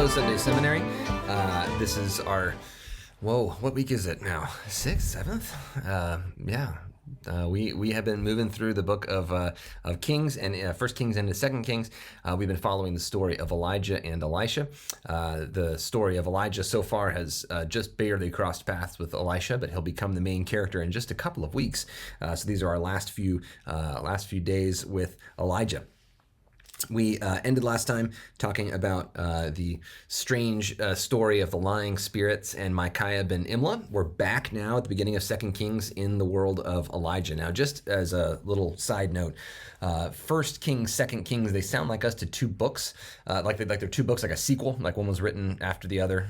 Hello, Sunday Seminary. This is our, what week is it now? 6th, 7th? We have been moving through the book of Kings and First Kings and Second Kings. We've been following the story of Elijah and Elisha. The story of Elijah so far has just barely crossed paths with Elisha, but he'll become the main character in just a couple of weeks. So these are our last few days with Elijah. We ended last time talking about the strange story of the lying spirits and Micaiah ben Imlah. We're back now at the beginning of 2 Kings in the world of Elijah. Now, just as a little side note, 1 Kings, 2 Kings, they sound like us to two books, like they're two books, like a sequel, like one was written after the other.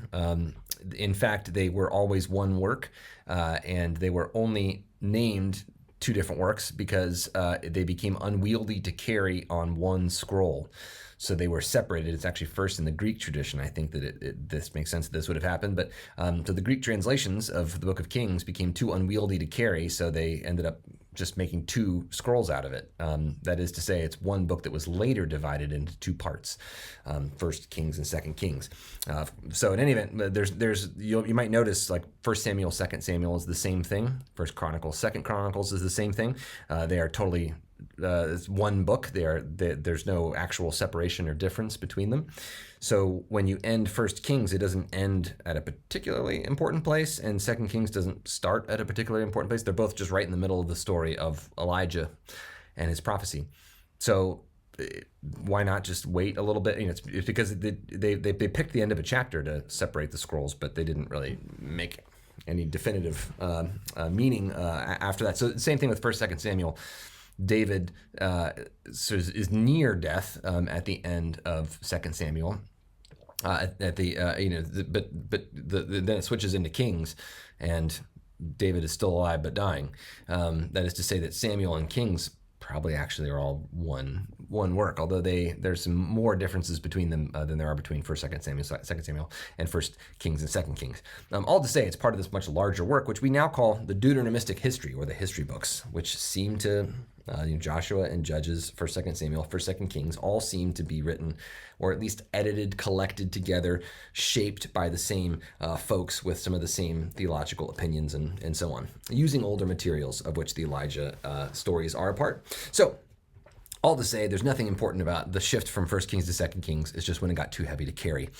In fact, they were always one work, and they were only named two different works because they became unwieldy to carry on one scroll. So they were separated. It's actually first in the Greek tradition. I think that this makes sense that this would have happened. But so the Greek translations of the Book of Kings became too unwieldy to carry, so they ended up just making two scrolls out of it. That is to say, it's one book that was later divided into two parts, First Kings and Second Kings. So in any event, you might notice like First Samuel, Second Samuel is the same thing. First Chronicles, Second Chronicles is the same thing. They are totally it's one book. There's no actual separation or difference between them. So when you end First Kings, it doesn't end at a particularly important place, and Second Kings doesn't start at a particularly important place. They're both just right in the middle of the story of Elijah and his prophecy. So why not just wait a little bit? It's because they picked the end of a chapter to separate the scrolls, but they didn't really make any definitive meaning after that. So the same thing with First, Second Samuel. David is near death at the end of 2 Samuel. Then it switches into Kings, and David is still alive but dying. That is to say that Samuel and Kings probably actually are all one work, although there's some more differences between them than there are between 1st, 2nd Samuel, 2nd Samuel, and 1st Kings and 2nd Kings. All to say, it's part of this much larger work, which we now call the Deuteronomistic history, or the history books, which seem to Joshua and Judges, 1st, 2nd Samuel, 1st, 2nd Kings, all seem to be written, or at least edited, collected together, shaped by the same folks with some of the same theological opinions and so on, using older materials of which the Elijah stories are a part. So, all to say, there's nothing important about the shift from 1st Kings to 2nd Kings. It's just when it got too heavy to carry,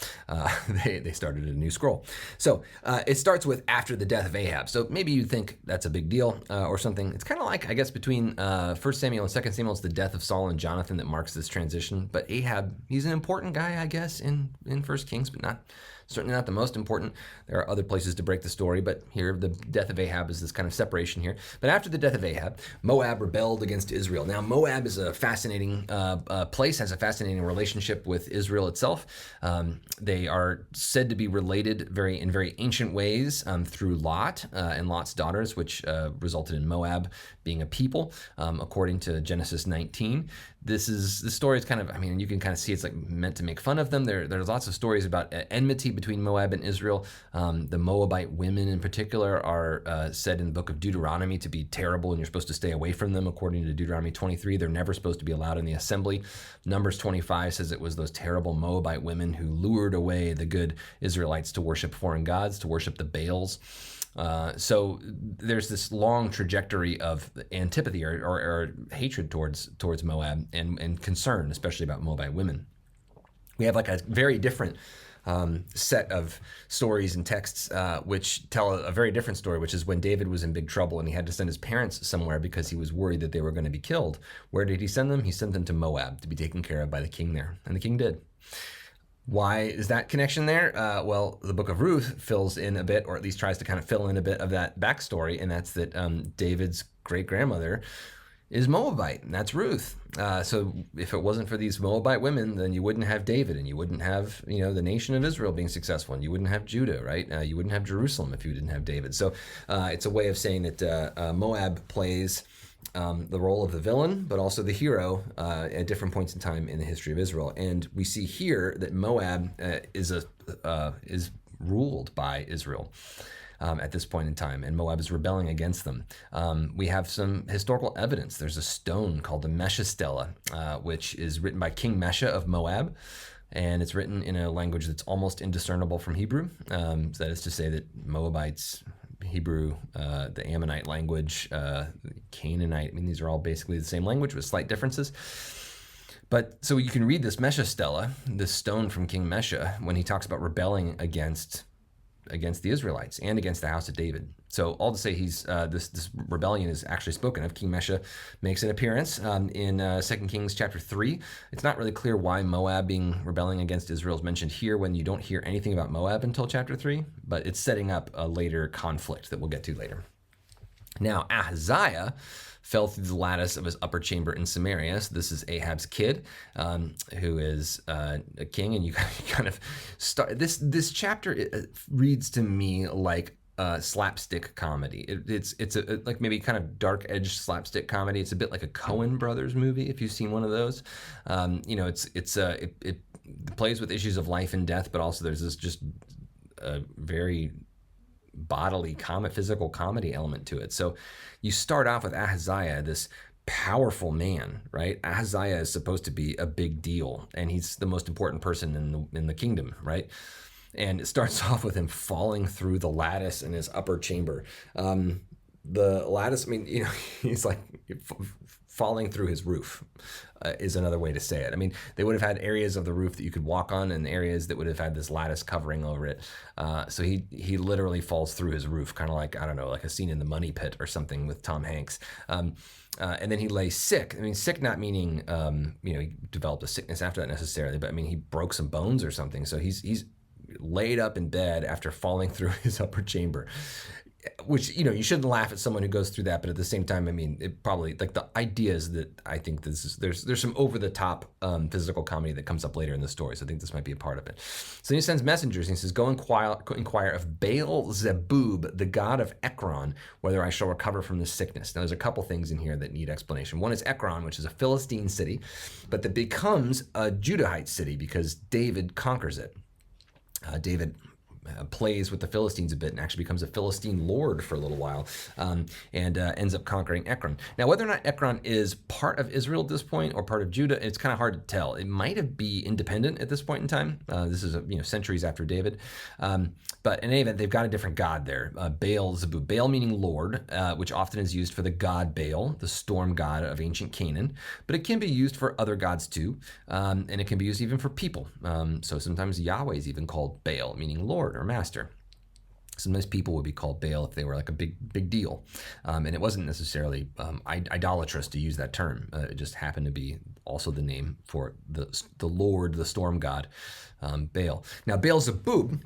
they started a new scroll. So it starts with after the death of Ahab. So maybe you think that's a big deal or something. It's kind of like, I guess, between 1st Samuel and 2nd Samuel, it's the death of Saul and Jonathan that marks this transition. But Ahab, he's an important guy, I guess, in 1st Kings, but certainly not the most important. There are other places to break the story, but here the death of Ahab is this kind of separation here. But after the death of Ahab, Moab rebelled against Israel. Now, Moab is a fascinating place, has a fascinating relationship with Israel itself. They are said to be related in very ancient ways through Lot and Lot's daughters, which resulted in Moab being a people, according to Genesis 19. The story is kind of, you can kind of see it's like meant to make fun of them. There's lots of stories about enmity between Moab and Israel. The Moabite women in particular are said in the book of Deuteronomy to be terrible, and you're supposed to stay away from them. According to Deuteronomy 23, they're never supposed to be allowed in the assembly. Numbers 25 says it was those terrible Moabite women who lured away the good Israelites to worship foreign gods, to worship the Baals. So there's this long trajectory of antipathy or hatred towards Moab and concern, especially about Moabite women. We have like a very different set of stories and texts which tell a very different story, which is when David was in big trouble and he had to send his parents somewhere because he was worried that they were going to be killed. Where did he send them? He sent them to Moab to be taken care of by the king there, and the king did. Why is that connection there? Well, the book of Ruth fills in a bit, or at least tries to kind of fill in a bit of that backstory, and that's that David's great-grandmother is Moabite, and that's Ruth. So if it wasn't for these Moabite women, then you wouldn't have David, and you wouldn't have the nation of Israel being successful, and you wouldn't have Judah, right? You wouldn't have Jerusalem if you didn't have David. So it's a way of saying that Moab plays the role of the villain, but also the hero at different points in time in the history of Israel. And we see here that Moab is ruled by Israel at this point in time, and Moab is rebelling against them. We have some historical evidence. There's a stone called the Mesha Stela, which is written by King Mesha of Moab. and it's written in a language that's almost indiscernible from Hebrew. So that is to say that Moabites, Hebrew, the Ammonite language, Canaanite, I mean, these are all basically the same language with slight differences. But so you can read this Mesha stela, this stone from King Mesha, when he talks about rebelling against the Israelites and against the house of David. So all to say, he's this rebellion is actually spoken of. King Mesha makes an appearance in 2 Kings chapter 3. It's not really clear why Moab rebelling against Israel is mentioned here when you don't hear anything about Moab until chapter 3, but it's setting up a later conflict that we'll get to later. Now, Ahaziah fell through the lattice of his upper chamber in Samaria. So this is Ahab's kid, who is a king, and you kind of start this chapter. It reads to me like a slapstick comedy. It's a like maybe kind of dark edged slapstick comedy. It's a bit like a Coen Brothers movie if you've seen one of those. It plays with issues of life and death, but also there's this just very bodily physical comedy element to it. So you start off with Ahaziah, this powerful man, right? Ahaziah is supposed to be a big deal, and he's the most important person in the kingdom, right? And it starts off with him falling through the lattice in his upper chamber. The lattice, I mean, he's like falling through his roof is another way to say it. I mean, they would have had areas of the roof that you could walk on and areas that would have had this lattice covering over it. So he literally falls through his roof, kind of like, I don't know, like a scene in The Money Pit or something with Tom Hanks. And then he lay sick. I mean, sick not meaning, he developed a sickness after that necessarily, but I mean, he broke some bones or something. So he's laid up in bed after falling through his upper chamber. Which, you shouldn't laugh at someone who goes through that, but at the same time, I mean, it probably, like, the idea is that I think there's some over-the-top physical comedy that comes up later in the story, so I think this might be a part of it. So he sends messengers, and he says, go inquire of Baal-Zebub, the god of Ekron, whether I shall recover from this sickness. Now, there's a couple things in here that need explanation. One is Ekron, which is a Philistine city, but that becomes a Judahite city because David conquers it. David plays with the Philistines a bit and actually becomes a Philistine lord for a little while, and ends up conquering Ekron. Now, whether or not Ekron is part of Israel at this point or part of Judah, it's kind of hard to tell. It might have been independent at this point in time. This is centuries after David, but in any event, they've got a different god there, Baal-Zebub. Baal meaning Lord, which often is used for the god Baal, the storm god of ancient Canaan, but it can be used for other gods too, and it can be used even for people. So sometimes Yahweh is even called Baal, meaning Lord or master. Sometimes people would be called Baal if they were like a big deal, and it wasn't necessarily idolatrous to use that term. It just happened to be also the name for the Lord, the storm god, Baal. Now, Baal-Zebub,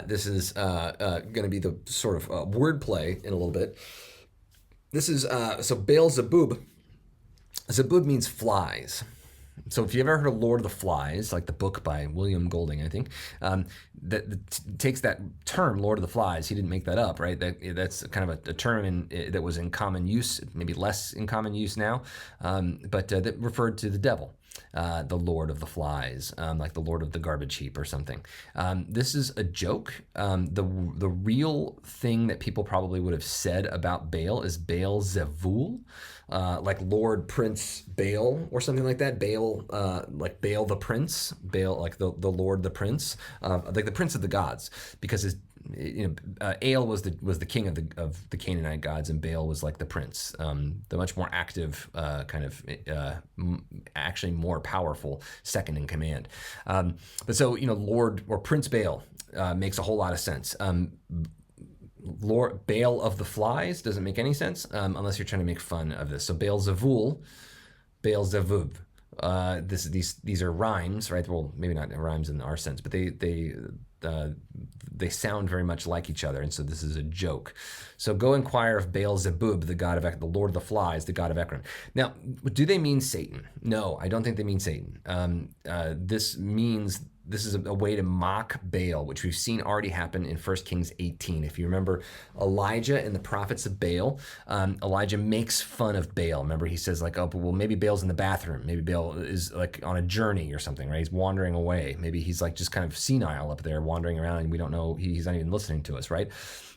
this is going to be the sort of wordplay in a little bit. This is so Baal-Zebub. Zebub means flies. So if you ever heard of Lord of the Flies, like the book by William Golding, I think, that takes that term, Lord of the Flies, he didn't make that up, right? That's kind of a term that was in common use, maybe less in common use now, but that referred to the devil. The Lord of the Flies, like the Lord of the Garbage Heap or something. This is a joke. The real thing that people probably would have said about Baal is Baal-Zevul, like Lord Prince Baal or something like that. Baal, like Baal the Prince, Baal like the Lord the Prince, like the Prince of the Gods, because El was the king of the Canaanite gods, and Baal was like the prince, the much more active, actually more powerful second in command. But so Lord or Prince Baal makes a whole lot of sense. Lord Baal of the Flies doesn't make any sense unless you're trying to make fun of this. So Baal-Zevul, Baal-Zebub. These are rhymes, right? Well, maybe not rhymes in our sense, but they sound very much like each other, and so this is a joke. So go inquire of Baal-Zebub, the god of the Lord of the Flies, the god of Ekron. Now, do they mean Satan? No, I don't think they mean Satan. This is a way to mock Baal, which we've seen already happen in 1 Kings 18. If you remember Elijah and the prophets of Baal, Elijah makes fun of Baal. Remember, he says like, oh, well, maybe Baal's in the bathroom. Maybe Baal is like on a journey or something, right? He's wandering away. Maybe he's like just kind of senile up there wandering around, and we don't know, he's not even listening to us, right?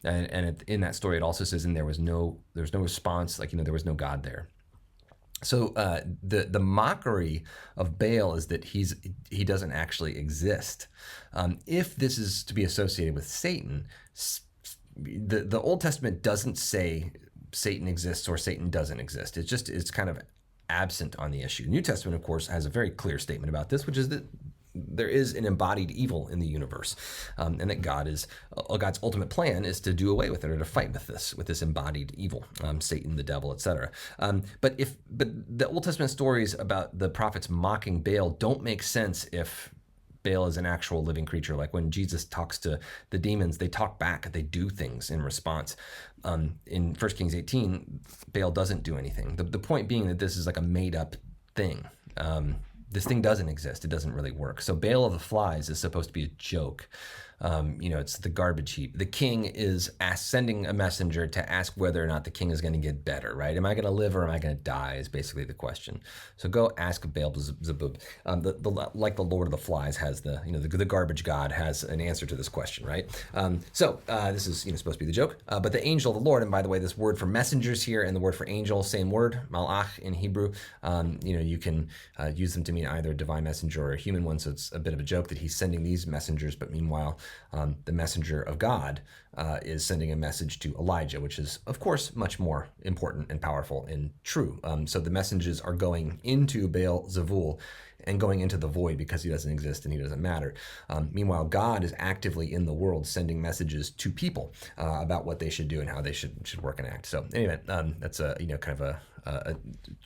And in that story, it also says, and there was no response, like, there was no God there. So the mockery of Baal is that he doesn't actually exist. If this is to be associated with Satan, the Old Testament doesn't say Satan exists or Satan doesn't exist. It's kind of absent on the issue. New Testament, of course, has a very clear statement about this, which is that there is an embodied evil in the universe, and that God's ultimate plan is to do away with it or to fight with this embodied evil, Satan, the devil, etc. But the Old Testament stories about the prophets mocking Baal don't make sense if Baal is an actual living creature. Like when Jesus talks to the demons, they talk back, they do things in response. In 1 Kings 18, Baal doesn't do anything. The point being that this is like a made up thing. This thing doesn't exist. It doesn't really work. So Baal of the Flies is supposed to be a joke. It's the garbage heap. The king is sending a messenger to ask whether or not the king is going to get better, right? Am I going to live or am I going to die is basically the question. So go ask Baal-Zebub. Like the Lord of the Flies has the garbage god has an answer to this question, right? This is supposed to be the joke. But the angel of the Lord, and by the way, this word for messengers here and the word for angel, same word, malach in Hebrew. You can use them to mean either a divine messenger or a human one. So it's a bit of a joke that he's sending these messengers, but meanwhile, the messenger of God is sending a message to Elijah, which is, of course, much more important and powerful and true. So the messages are going into Baal-Zebub and going into the void because he doesn't exist and he doesn't matter. Meanwhile, God is actively in the world sending messages to people about what they should do and how they should work and act. So anyway, that's kind of a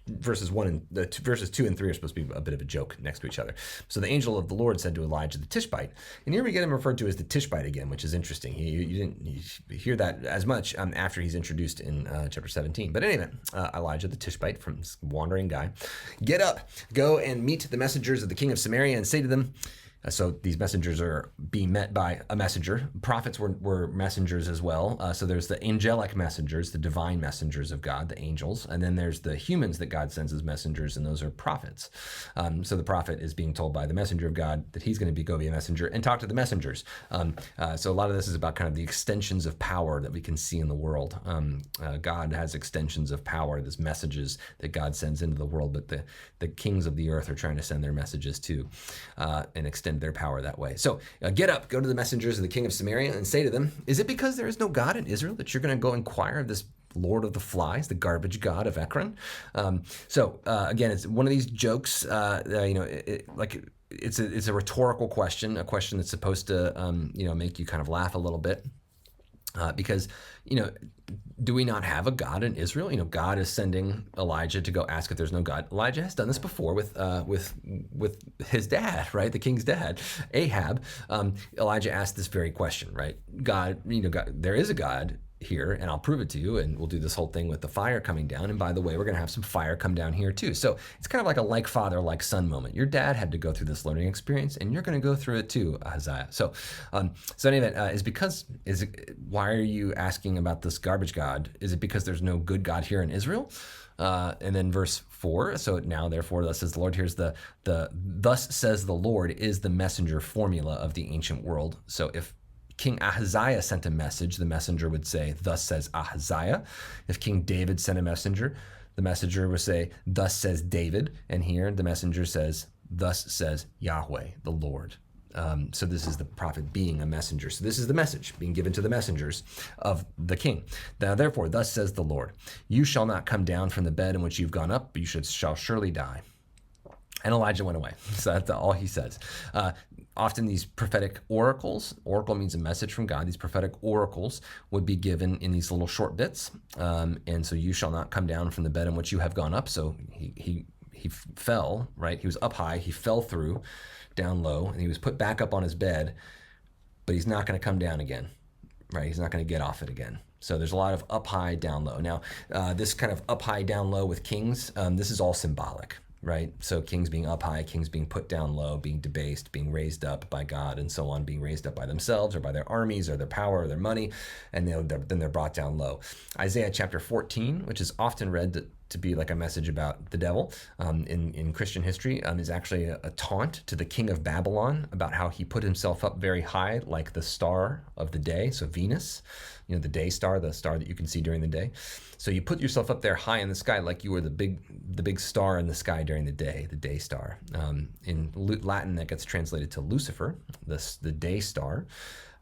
verses 2 and 3 are supposed to be a bit of a joke next to each other. So the angel of the Lord said to Elijah the Tishbite, and here we get him referred to as the Tishbite again, which is interesting. You didn't hear that as much after he's introduced in chapter 17. But anyway, Elijah the Tishbite, from this wandering guy, get up, go and meet the messengers of the king of Samaria and say to them. So these messengers are being met by a messenger. Prophets were messengers as well. So there's the angelic messengers, the divine messengers of God, the angels. And then there's the humans that God sends as messengers, and those are prophets. So the prophet is being told by the messenger of God that he's going to go be a messenger and talk to the messengers. So a lot of this is about kind of the extensions of power that we can see in the world. God has extensions of power, these messages that God sends into the world, but the kings of the earth are trying to send their messages too and extend their power that way. So get up, go to the messengers of the king of Samaria and say to them, is it because there is no God in Israel that you're going to go inquire of this Lord of the Flies, the garbage god of Ekron? Again, it's one of these jokes, it's a rhetorical question, a question that's supposed to, make you kind of laugh a little bit. Because, do we not have a God in Israel? God is sending Elijah to go ask if there's no God. Elijah has done this before with his dad, right? The king's dad, Ahab. Elijah asked this very question, right? God, there is a God here, and I'll prove it to you, and we'll do this whole thing with the fire coming down. And by the way, we're going to have some fire come down here too. So it's kind of like a like father, like son moment. Your dad had to go through this learning experience, and you're going to go through it too, Ahaziah. So anyway, why are you asking about this garbage god? Is it because there's no good God here in Israel? And then verse 4, so now therefore thus says the Lord. Here's the thus says the Lord is the messenger formula of the ancient world. So if King Ahaziah sent a message, the messenger would say, thus says Ahaziah. If King David sent a messenger, the messenger would say, thus says David. And here the messenger says, thus says Yahweh, the Lord. So this is the prophet being a messenger. So this is the message being given to the messengers of the king. Now, therefore, thus says the Lord, you shall not come down from the bed in which you've gone up, but you shall surely die. And Elijah went away. So that's all he says. Often these prophetic oracles, oracle means a message from God, these prophetic oracles would be given in these little short bits. And so you shall not come down from the bed in which you have gone up. So he fell, right? He was up high, he fell through, down low, and he was put back up on his bed, but he's not going to come down again, right? He's not going to get off it again. So there's a lot of up high, down low. Now, this kind of up high, down low with kings, this is all symbolic. Right? So kings being up high, kings being put down low, being debased, being raised up by God, and so on, being raised up by themselves or by their armies or their power or their money, and then they're brought down low. Isaiah chapter 14, which is often read to be like a message about the devil in Christian history is actually a taunt to the king of Babylon about how he put himself up very high like the star of the day, so Venus, the day star, the star that you can see during the day. So you put yourself up there high in the sky like you were the big star in the sky during the day star. In Latin, that gets translated to Lucifer, the day star.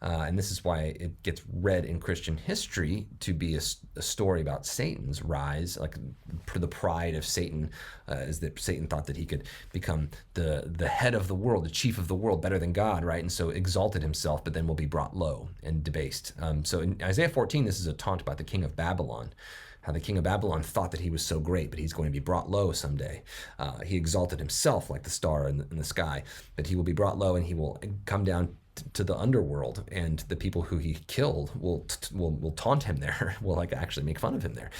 And this is why it gets read in Christian history to be a story about Satan's rise. Like the pride of Satan is that Satan thought that he could become the head of the world, the chief of the world, better than God, right? And so exalted himself, but then will be brought low and debased. So in Isaiah 14, this is a taunt about the king of Babylon. How the king of Babylon thought that he was so great, but he's going to be brought low someday. He exalted himself like the star in the sky, but he will be brought low and he will come down to the underworld, and the people who he killed will taunt him there, will like actually make fun of him there.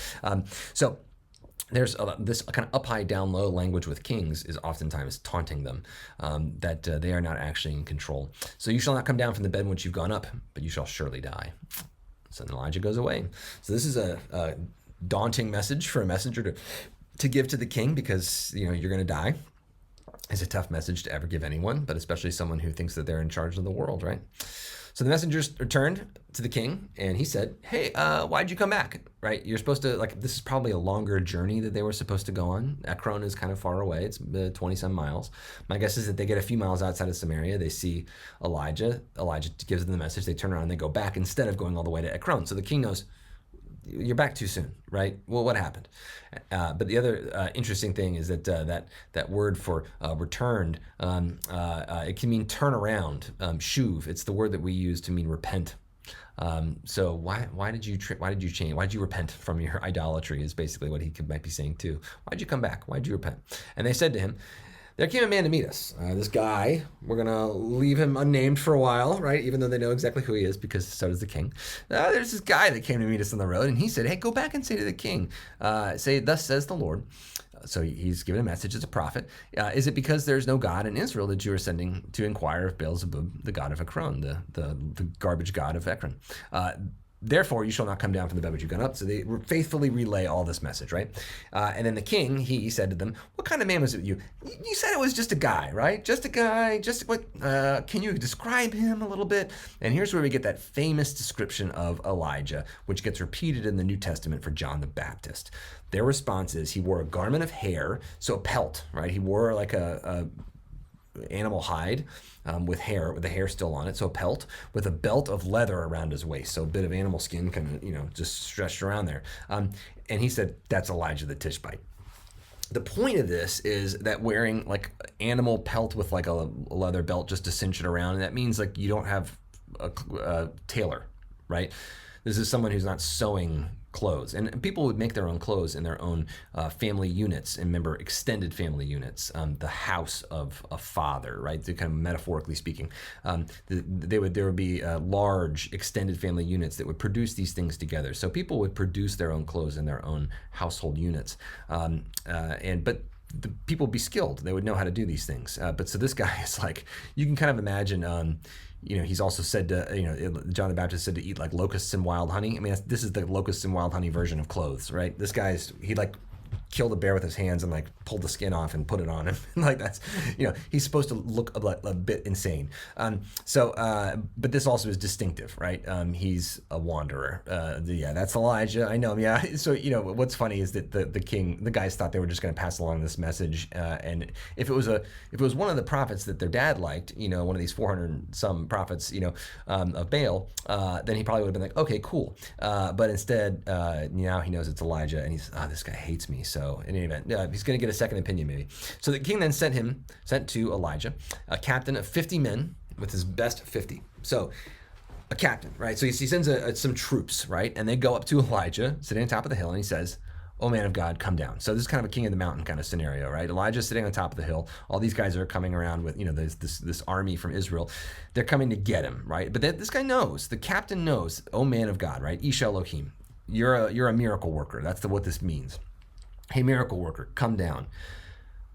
So there's this kind of up high down low language with kings is oftentimes taunting them, that they are not actually in control. So you shall not come down from the bed whence you've gone up, but you shall surely die. So then Elijah goes away. So this is a daunting message for a messenger to give to the king, because you're going to die. It's a tough message to ever give anyone, but especially someone who thinks that they're in charge of the world, right? So the messengers returned to the king, and he said, hey, why'd you come back, right? You're supposed to, this is probably a longer journey that they were supposed to go on. Ekron is kind of far away. It's 20-some miles. My guess is that they get a few miles outside of Samaria. They see Elijah. Elijah gives them the message. They turn around and they go back instead of going all the way to Ekron. So the king knows, you're back too soon, right? Well, what happened? But the other interesting thing is that that word for returned, it can mean turn around, shuv. It's the word that we use to mean repent. So why did you change? Why did you repent from your idolatry? Is basically what he might be saying too. Why'd you come back? Why'd you repent? And they said to him, there came a man to meet us. This guy, we're going to leave him unnamed for a while, right? Even though they know exactly who he is, because so does the king. There's this guy that came to meet us on the road, and he said, hey, go back and say to the king, say, thus says the Lord. So he's given a message as a prophet. Is it because there's no God in Israel that you are sending to inquire of Baal-Zebub, the god of Ekron, the garbage god of Ekron? Therefore, you shall not come down from the bed which you've gone up. So they faithfully relay all this message, right? And then the king, he said to them, what kind of man was it you? You said it was just a guy, right? Just a guy, just what? Can you describe him a little bit? And here's where we get that famous description of Elijah, which gets repeated in the New Testament for John the Baptist. Their response is he wore a garment of hair, so a pelt, right? He wore like a animal hide with the hair still on it, so a pelt with a belt of leather around his waist, so a bit of animal skin kind of just stretched around there. And he said that's Elijah the Tishbite. The point of this is that wearing like animal pelt with like a leather belt just to cinch it around, and that means like you don't have a tailor, right? This is someone who's not sewing clothes, and people would make their own clothes in their own family units, and remember extended family units, the house of a father, right? So kind of metaphorically speaking, there would be large extended family units that would produce these things together. So people would produce their own clothes in their own household units, but the people would be skilled. They would know how to do these things. But so this guy is like, you can kind of imagine. He's also said to, John the Baptist said to eat like locusts and wild honey. I mean, this is the locusts and wild honey version of clothes, right? This guy's, he like killed a bear with his hands and like pulled the skin off and put it on him. Like that's, he's supposed to look a bit insane. But this also is distinctive, right? He's a wanderer. That's Elijah. I know him. Yeah. So, what's funny is that the guys thought they were just going to pass along this message. And if it was one of the prophets that their dad liked, one of these 400 some prophets, of Baal, then he probably would have been like, okay, cool. But instead, now he knows it's Elijah, and he's, this guy hates me. So in any event, he's going to get a second opinion maybe. So the king then sent to Elijah a captain of 50 men with his best 50. So a captain, right? So he sends some troops, right? And they go up to Elijah sitting on top of the hill, and he says, oh man of God, come down. So this is kind of a king of the mountain kind of scenario, right? Elijah's sitting on top of the hill. All these guys are coming around with, there's this army from Israel. They're coming to get him, right? But this guy knows, the captain knows, oh man of God, right? Isha Elohim, you're a miracle worker. That's what this means. Hey, miracle worker, come down.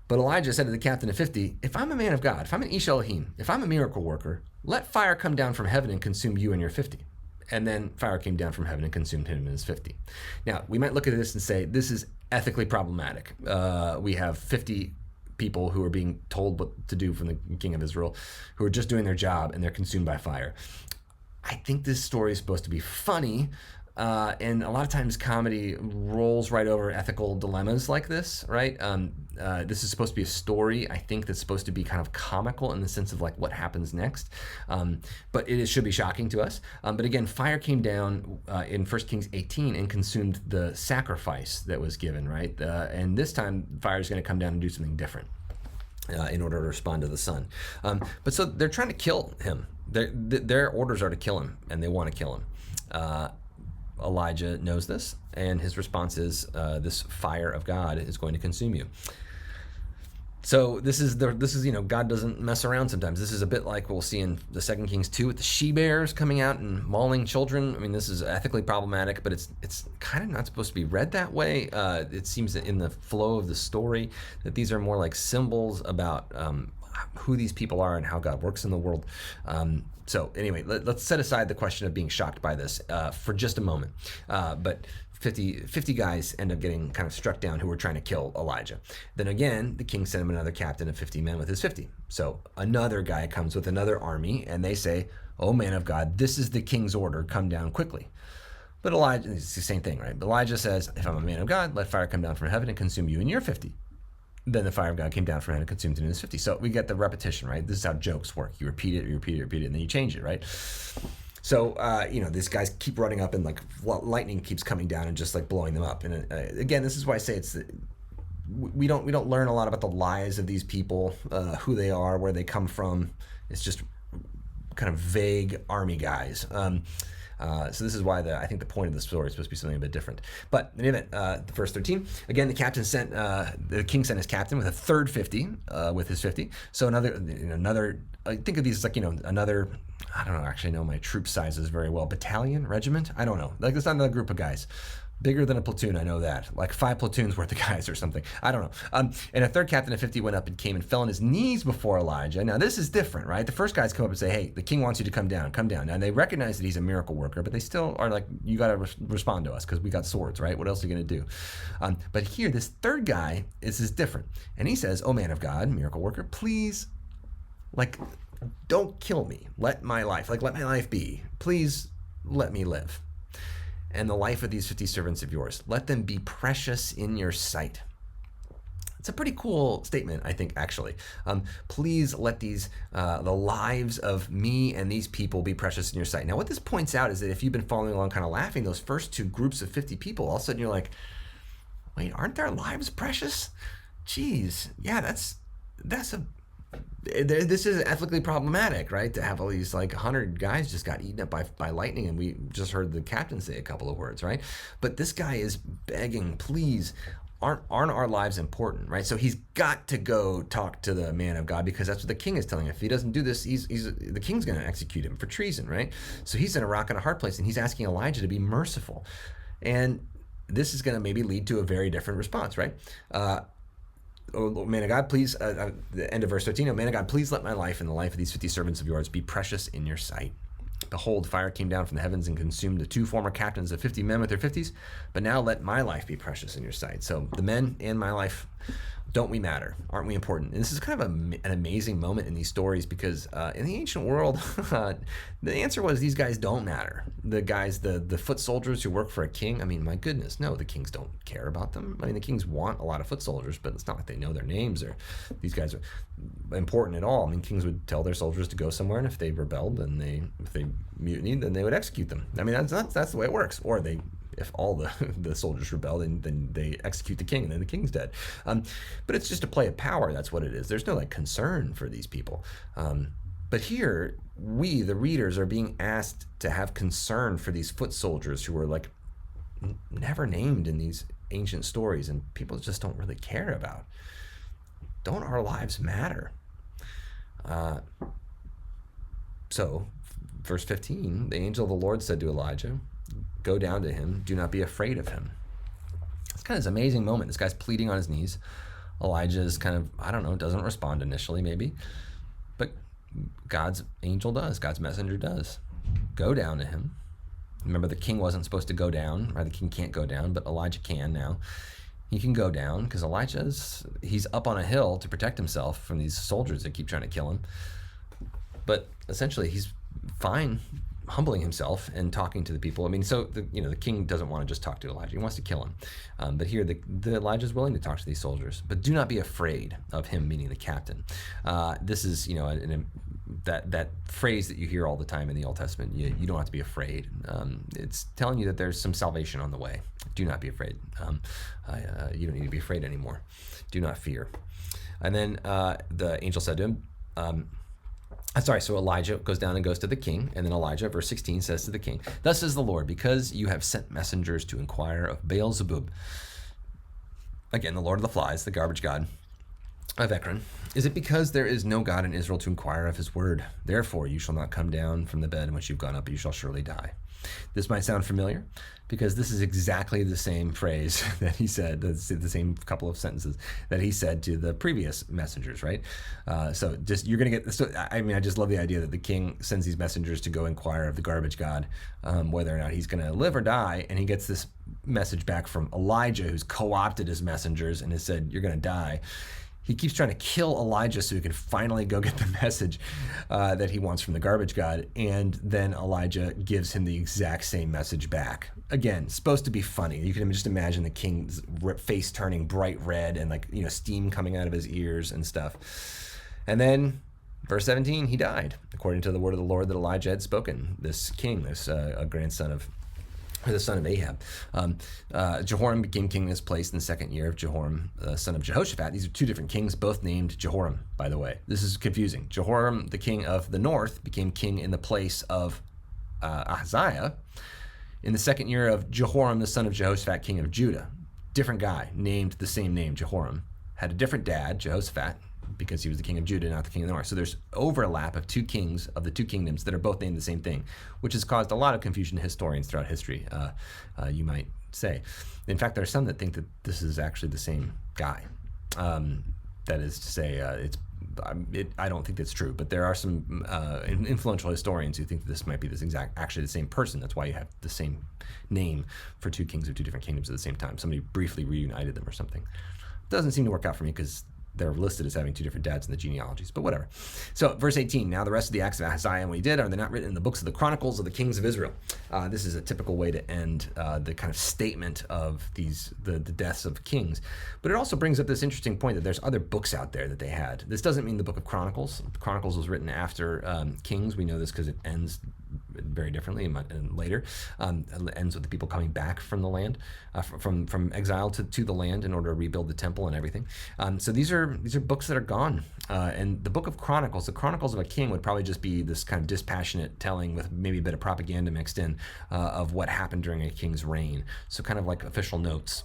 But Elijah said to the captain of 50, if I'm a man of God, if I'm an Ish Elohim, if I'm a miracle worker, let fire come down from heaven and consume you and your 50. And then fire came down from heaven and consumed him and his 50. Now, we might look at this and say, this is ethically problematic. We have 50 people who are being told what to do from the king of Israel, who are just doing their job, and they're consumed by fire. I think this story is supposed to be funny, and a lot of times comedy rolls right over ethical dilemmas like this, right? This is supposed to be a story, I think, that's supposed to be kind of comical in the sense of like what happens next, but should be shocking to us. But again, fire came down in 1 Kings 18 and consumed the sacrifice that was given, right? And this time, fire is going to come down and do something different in order to respond to the sun. But so they're trying to kill him. Their orders are to kill him, and they want to kill him. Elijah knows this, and his response is, this fire of God is going to consume you. So this is God doesn't mess around sometimes. This is a bit like we'll see in the 2 Kings 2 with the she-bears coming out and mauling children. I mean, this is ethically problematic, but it's kind of not supposed to be read that way. It seems that in the flow of the story that these are more like symbols about who these people are and how God works in the world. So anyway, let's set aside the question of being shocked by this for just a moment. But 50 guys end up getting kind of struck down who were trying to kill Elijah. Then again, the king sent him another captain of 50 men with his 50. So another guy comes with another army, and they say, "Oh, man of God, this is the king's order. Come down quickly." But Elijah, it's the same thing, right? But Elijah says, "If I'm a man of God, let fire come down from heaven and consume you and your 50. Then the fire of God came down from heaven and consumed him in his 50. So we get the repetition, right? This is how jokes work. You repeat it, and then you change it, right? So, these guys keep running up, and like lightning keeps coming down and just like blowing them up. And again, this is why I say we don't learn a lot about the lives of these people, who they are, where they come from. It's just kind of vague army guys. So this is why I think the point of the story is supposed to be something a bit different. But in any event, verse 13, again, the king sent his captain with a third 50, with his 50. So another, I think of these as like, another, I don't know, actually know my troop sizes very well. Battalion, regiment, I don't know. Like, it's not another group of guys. Bigger than a platoon, I know that. Like 5 platoons worth of guys or something. I don't know. And a third captain of 50 went up and came and fell on his knees before Elijah. Now, this is different, right? The first guys come up and say, "Hey, the king wants you to come down. Come down." Now, they recognize that he's a miracle worker, but they still are like, "You got to respond to us because we got swords, right? What else are you going to do?" But here, this third guy is different. And he says, "Oh, man of God, miracle worker, please, like, don't kill me. Let my life be. Please let me live. And the life of these 50 servants of yours, let them be precious in your sight." It's a pretty cool statement, I think, actually. Please let the lives of me and these people be precious in your sight. Now, what this points out is that if you've been following along kind of laughing, those first 2 groups of 50 people, all of a sudden you're like, wait, aren't their lives precious? Geez, yeah, this is ethically problematic, right? To have all these like 100 guys just got eaten up by lightning, and we just heard the captain say a couple of words, right? But this guy is begging, please, aren't our lives important, right? So he's got to go talk to the man of God, because that's what the king is telling him. If he doesn't do this, the king's going to execute him for treason, right? So he's in a rock and a hard place, and he's asking Elijah to be merciful. And this is going to maybe lead to a very different response, right? "Oh, man of God, please," the end of verse 13, "Oh, man of God, please let my life and the life of these 50 servants of yours be precious in your sight. Behold, fire came down from the heavens and consumed the 2 former captains of 50 men with their 50s, but now let my life be precious in your sight." So the men and my life, don't we matter? Aren't we important? And this is kind of an amazing moment in these stories, because in the ancient world, the answer was these guys don't matter. The guys, the foot soldiers who work for a king, I mean, my goodness, no, the kings don't care about them. I mean, the kings want a lot of foot soldiers, but it's not like they know their names or these guys are important at all. I mean, kings would tell their soldiers to go somewhere, and if they rebelled and if they mutinied, then they would execute them. I mean, that's the way it works. Or if all the soldiers rebel, then they execute the king, and then the king's dead. But it's just a play of power. That's what it is. There's no like concern for these people. But here, we, the readers, are being asked to have concern for these foot soldiers who are like never named in these ancient stories, and people just don't really care about. Don't our lives matter? So, verse 15, the angel of the Lord said to Elijah, "Go down to him. Do not be afraid of him." It's kind of this amazing moment. This guy's pleading on his knees. Elijah is kind of, I don't know, doesn't respond initially maybe. But God's angel does. God's messenger does. Go down to him. Remember, the king wasn't supposed to go down, right? The king can't go down, but Elijah can now. He can go down because he's up on a hill to protect himself from these soldiers that keep trying to kill him. But essentially, he's fine humbling himself and talking to the people. I mean, so the king doesn't want to just talk to Elijah; he wants to kill him. But here, the Elijah is willing to talk to these soldiers. But do not be afraid of him, meaning the captain. This is that phrase that you hear all the time in the Old Testament. You don't have to be afraid. It's telling you that there's some salvation on the way. Do not be afraid. You don't need to be afraid anymore. Do not fear. And then the angel said to him. So Elijah goes down and goes to the king, and then Elijah, verse 16, says to the king, "Thus says the Lord, because you have sent messengers to inquire of Baal-Zebub," again, the lord of the flies, the garbage god of Ekron, "is it because there is no God in Israel to inquire of his word? Therefore you shall not come down from the bed in which you've gone up, but you shall surely die." This might sound familiar because this is exactly the same phrase that he said, the same couple of sentences that he said to the previous messengers, right? So you're going to get, I just love the idea that the king sends these messengers to go inquire of the garbage god, whether or not he's going to live or die. And he gets this message back from Elijah, who's co-opted his messengers and has said, "You're going to die." He keeps trying to kill Elijah so he can finally go get the message that he wants from the garbage god. And then Elijah gives him the exact same message back. Again, supposed to be funny. You can just imagine the king's face turning bright red and steam coming out of his ears and stuff. And then verse 17, he died, according to the word of the Lord that Elijah had spoken. This king, this grandson of the son of Ahab. Jehoram became king in his place in the second year of Jehoram, son of Jehoshaphat. These are two different kings, both named Jehoram, by the way. This is confusing. Jehoram, the king of the north, became king in the place of Ahaziah in the second year of Jehoram, the son of Jehoshaphat, king of Judah. Different guy, named the same name, Jehoram. Had a different dad, Jehoshaphat, because he was the king of Judah, not the king of the north. So there's overlap of two kings of the two kingdoms that are both named the same thing, which has caused a lot of confusion to historians throughout history, you might say. In fact, there are some that think that this is actually the same guy. That is to say, I don't think that's true, but there are some influential historians who think that this might be actually the same person. That's why you have the same name for two kings of two different kingdoms at the same time. Somebody briefly reunited them or something. Doesn't seem to work out for me because they're listed as having two different dads in the genealogies, but whatever. So verse 18, "Now the rest of the acts of Ahaziah and what he did, are they not written in the books of the Chronicles of the kings of Israel?" This is a typical way to end the kind of statement of the deaths of kings. But it also brings up this interesting point that there's other books out there that they had. This doesn't mean the book of Chronicles. Chronicles was written after Kings. We know this because it ends very differently and later. It ends with the people coming back from the land, from exile to the land in order to rebuild the temple and everything. So these are books that are gone. And the book of Chronicles, the Chronicles of a king, would probably just be this kind of dispassionate telling with maybe a bit of propaganda mixed in of what happened during a king's reign. So kind of like official notes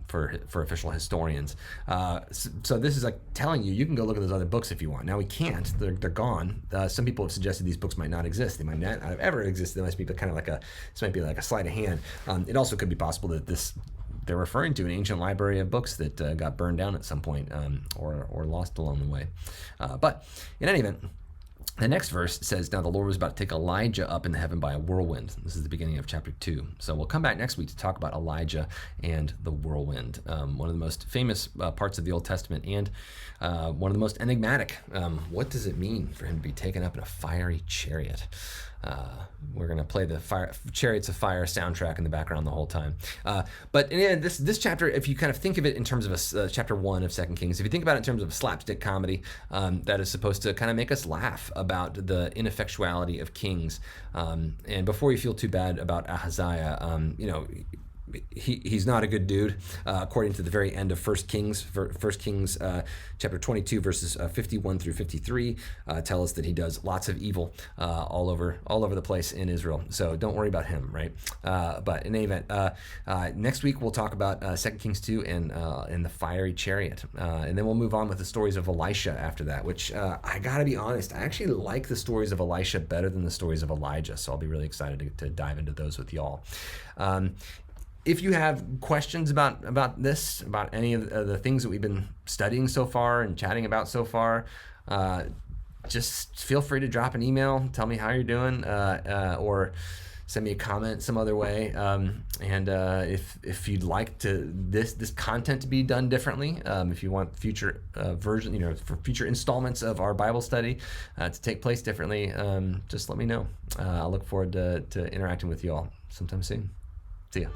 for official historians. So this is like telling you can go look at those other books if you want. Now we can't. They're gone. Some people have suggested these books might not exist. They might not have ever existed. It must be kind of like this might be like a sleight of hand. It also could be possible that they're referring to an ancient library of books that got burned down at some point or lost along the way. But in any event, the next verse says, "Now the Lord was about to take Elijah up into heaven by a whirlwind." This is the beginning of chapter 2. So we'll come back next week to talk about Elijah and the whirlwind, one of the most famous parts of the Old Testament and one of the most enigmatic. What does it mean for him to be taken up in a fiery chariot? We're going to play the Chariots of Fire soundtrack in the background the whole time. But in this chapter, if you kind of think of it in terms of chapter 1 of 2 Kings, if you think about it in terms of a slapstick comedy that is supposed to kind of make us laugh about the ineffectuality of kings. And before you feel too bad about Ahaziah, he's not a good dude, according to the very end of 1 Kings. 1 Kings chapter 22, verses 51 through 53 tell us that he does lots of evil all over the place in Israel. So don't worry about him, right? But in any event, next week we'll talk about 2 Kings 2 and the fiery chariot. And then we'll move on with the stories of Elisha after that, which I gotta be honest, I actually like the stories of Elisha better than the stories of Elijah. So I'll be really excited to dive into those with y'all. If you have questions about this, about any of the things that we've been studying so far and chatting about so far, just feel free to drop an email, tell me how you're doing, or send me a comment some other way. And if you'd like to this content to be done differently, if you want future version, for future installments of our Bible study to take place differently, just let me know. I'll look forward to interacting with you all sometime soon. See ya.